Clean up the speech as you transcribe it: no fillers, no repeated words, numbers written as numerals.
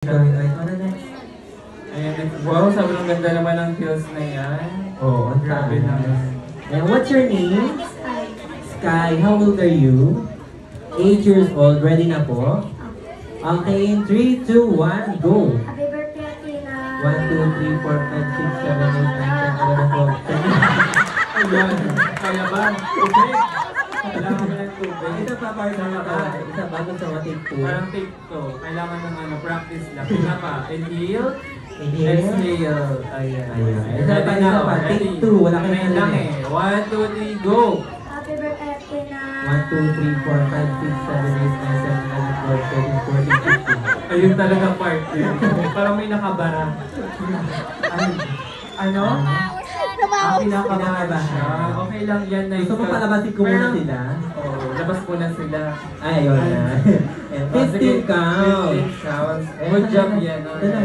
Ayan, wow, sobrang ganda naman ng heels na yan. Oh, ang Grabe grabe naman. And what's your name? Sky. How old are you? 8 years old. Ready na po? Okay, in 3, 2, 1, go! Happy birthday, Tina! 1, 2, 3, 4, 5, 6, 7, 8, 9, 10, 11, 12, 13. Ayan, kaya ba? Okay. Kailangan mo ng tubig. Ito pa, partner ka. Isa bago sa take 2. Parang take to. Kailangan ng practice lang. Ina pa. Inhale. Inhale. Exhale. Ayan. Ayan. Isa pa, Ready na isa pa. ako. Take Ready. 2. Wala kayong Ngayon lang alam eh. 1, 2, 3, go! Happy birthday, Tina! 1, 2, 3, 4, 5, 6, 7, 8, 9, 10, 11, 12, 13, 14, 15. Ayun talaga part. Parang may nakabara. Ano? Ang pinakababa siya. Okay lang yan. Gusto mo palabasin ko muna sila? Oo, labas ko na sila. Ay, ayun na. 15 counts. 15 counts. Good job yan. Ito na.